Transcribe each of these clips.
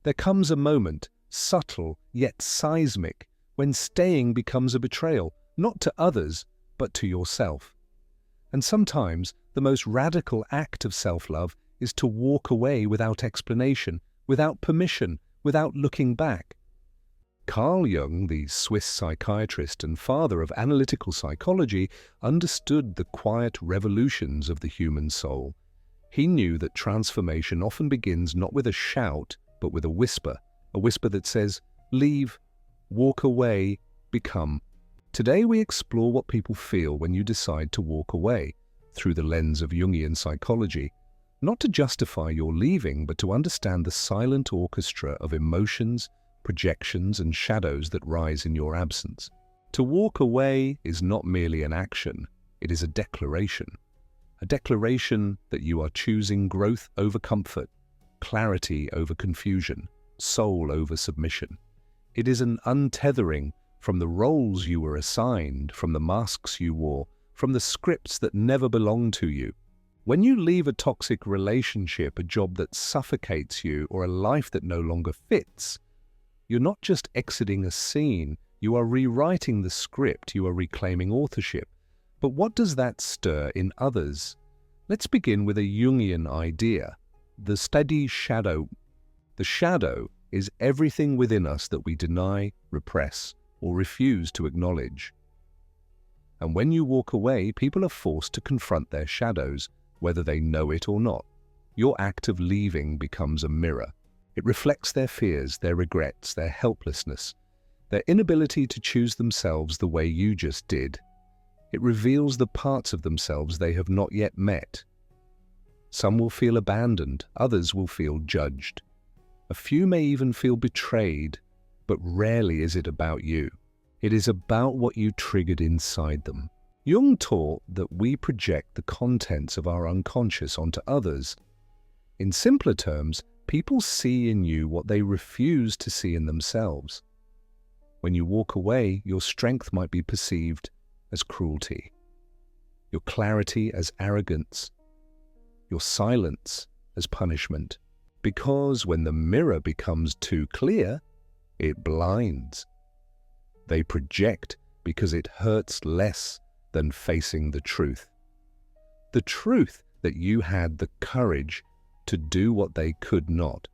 There comes a moment, subtle yet seismic, when staying becomes a betrayal, not to others, but to yourself. And sometimes the most radical act of self-love is to walk away without explanation, without permission, without looking back. Carl Jung, the Swiss psychiatrist and father of analytical psychology, understood the quiet revolutions of the human soul. He knew that transformation often begins not with a shout, but with a whisper that says, leave, walk away, become. Today we explore what people feel when you decide to walk away, through the lens of Jungian psychology, not to justify your leaving, but to understand the silent orchestra of emotions, projections, and shadows that rise in your absence. To walk away is not merely an action, it is a declaration. A declaration that you are choosing growth over comfort, clarity over confusion, soul over submission. It is an untethering from the roles you were assigned, from the masks you wore, from the scripts that never belonged to you. When you leave a toxic relationship, a job that suffocates you, or a life that no longer fits, you're not just exiting a scene, you are rewriting the script, you are reclaiming authorship. But what does that stir in others? Let's begin with a Jungian idea, the steady shadow. The shadow is everything within us that we deny, repress, or refuse to acknowledge. And when you walk away, people are forced to confront their shadows, whether they know it or not. Your act of leaving becomes a mirror. It reflects their fears, their regrets, their helplessness, their inability to choose themselves the way you just did. It reveals the parts of themselves they have not yet met. Some will feel abandoned, others will feel judged. A few may even feel betrayed, but rarely is it about you. It is about what you triggered inside them. Jung taught that we project the contents of our unconscious onto others. In simpler terms, people see in you what they refuse to see in themselves. When you walk away, your strength might be perceived as cruelty, your clarity as arrogance, your silence as punishment. Because when the mirror becomes too clear, it blinds. They project because it hurts less than facing the truth. The truth that you had the courage to do what they could not.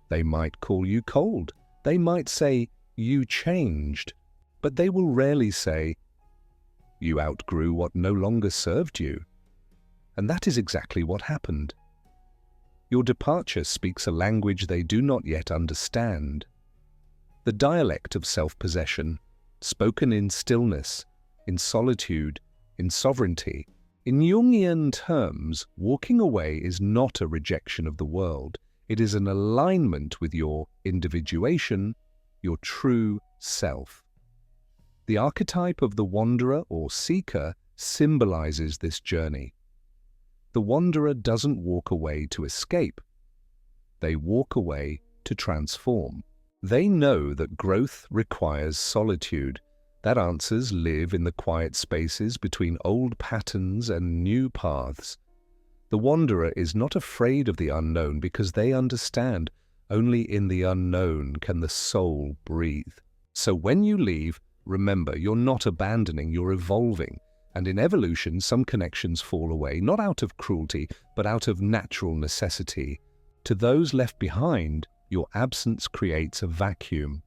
They might call you cold. They might say you changed, but they will rarely say you outgrew what no longer served you. And that is exactly what happened. Your departure speaks a language they do not yet understand. The dialect of self-possession, spoken in stillness, in solitude, in sovereignty. In Jungian terms, walking away is not a rejection of the world. It is an alignment with your individuation, your true self. The archetype of the wanderer or seeker symbolizes this journey. The wanderer doesn't walk away to escape. They walk away to transform. They know that growth requires solitude, that answers live in the quiet spaces between old patterns and new paths. The wanderer is not afraid of the unknown because they understand only in the unknown can the soul breathe. So when you leave, remember you're not abandoning, you're evolving. And in evolution, some connections fall away, not out of cruelty, but out of natural necessity. To those left behind, your absence creates a vacuum.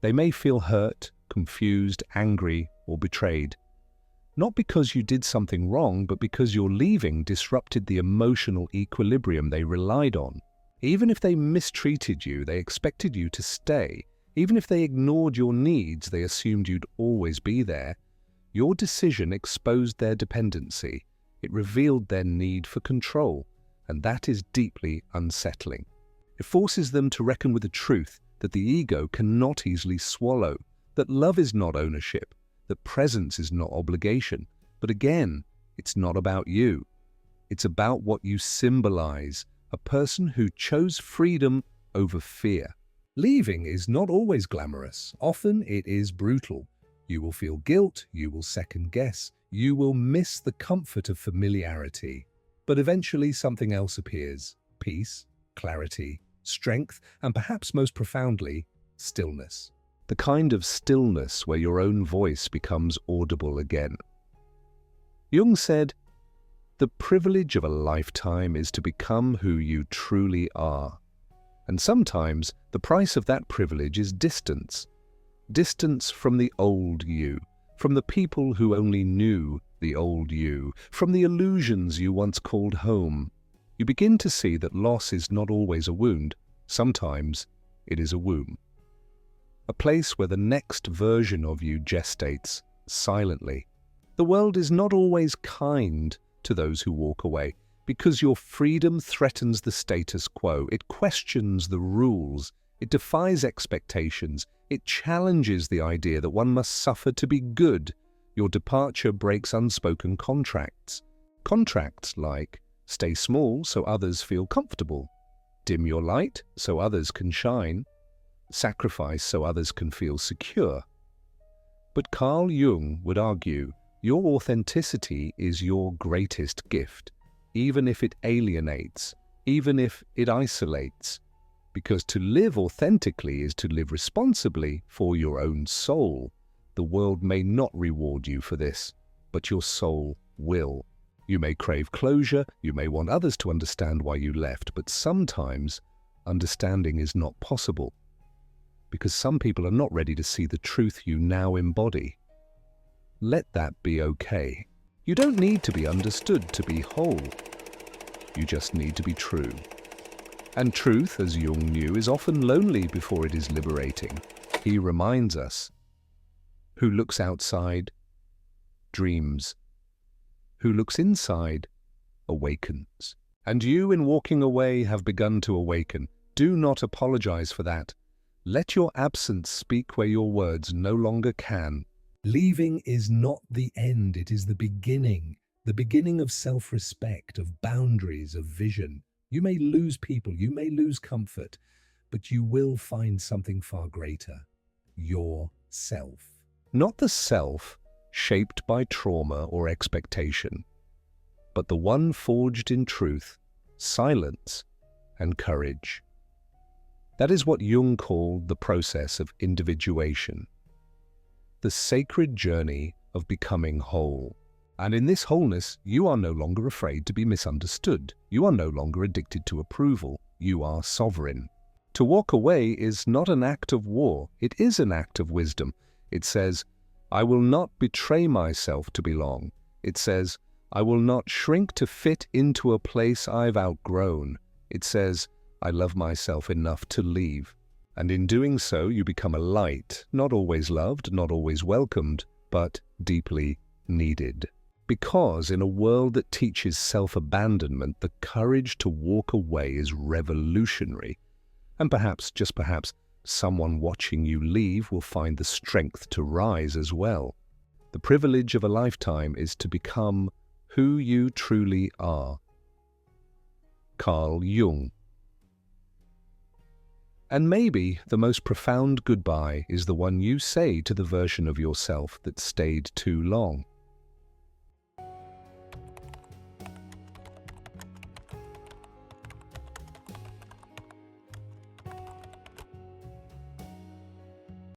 They may feel hurt, confused, angry, or betrayed. Not because you did something wrong, but because your leaving disrupted the emotional equilibrium they relied on. Even if they mistreated you, they expected you to stay. Even if they ignored your needs, they assumed you'd always be there. Your decision exposed their dependency. It revealed their need for control, and that is deeply unsettling. It forces them to reckon with the truth that the ego cannot easily swallow, that love is not ownership, that presence is not obligation. But again, it's not about you. It's about what you symbolize, a person who chose freedom over fear. Leaving is not always glamorous. Often it is brutal. You will feel guilt, you will second guess, you will miss the comfort of familiarity. But eventually something else appears. Peace, clarity, strength, and perhaps most profoundly, stillness. The kind of stillness where your own voice becomes audible again. Jung said, "The privilege of a lifetime is to become who you truly are. And sometimes the price of that privilege is distance. Distance from the old you, from the people who only knew the old you, from the illusions you once called home. You begin to see that loss is not always a wound. Sometimes it is a womb. A place where the next version of you gestates silently. The world is not always kind to those who walk away, because your freedom threatens the status quo. It questions the rules. It defies expectations. It challenges the idea that one must suffer to be good. Your departure breaks unspoken contracts. Contracts like stay small so others feel comfortable, dim your light so others can shine, sacrifice so others can feel secure. But Carl Jung would argue, your authenticity is your greatest gift, even if it alienates, even if it isolates. Because to live authentically is to live responsibly for your own soul. The world may not reward you for this, but your soul will. You may crave closure, you may want others to understand why you left, but sometimes understanding is not possible. Because some people are not ready to see the truth you now embody. Let that be okay. You don't need to be understood to be whole. You just need to be true. And truth, as Jung knew, is often lonely before it is liberating. He reminds us, who looks outside, dreams. Who looks inside, awakens. And you, in walking away, have begun to awaken. Do not apologize for that. Let your absence speak where your words no longer can. Leaving is not the end, it is the beginning of self-respect, of boundaries, of vision. You may lose people, you may lose comfort, but you will find something far greater, yourself. Not the self shaped by trauma or expectation, but the one forged in truth, silence, and courage. That is what Jung called the process of individuation, the sacred journey of becoming whole. And in this wholeness, you are no longer afraid to be misunderstood. You are no longer addicted to approval. You are sovereign. To walk away is not an act of war. It is an act of wisdom. It says, I will not betray myself to belong. It says, I will not shrink to fit into a place I've outgrown. It says, I love myself enough to leave. And in doing so, you become a light, not always loved, not always welcomed, but deeply needed. Because in a world that teaches self-abandonment, the courage to walk away is revolutionary. And perhaps, just perhaps, someone watching you leave will find the strength to rise as well. The privilege of a lifetime is to become who you truly are. Carl Jung. And maybe the most profound goodbye is the one you say to the version of yourself that stayed too long.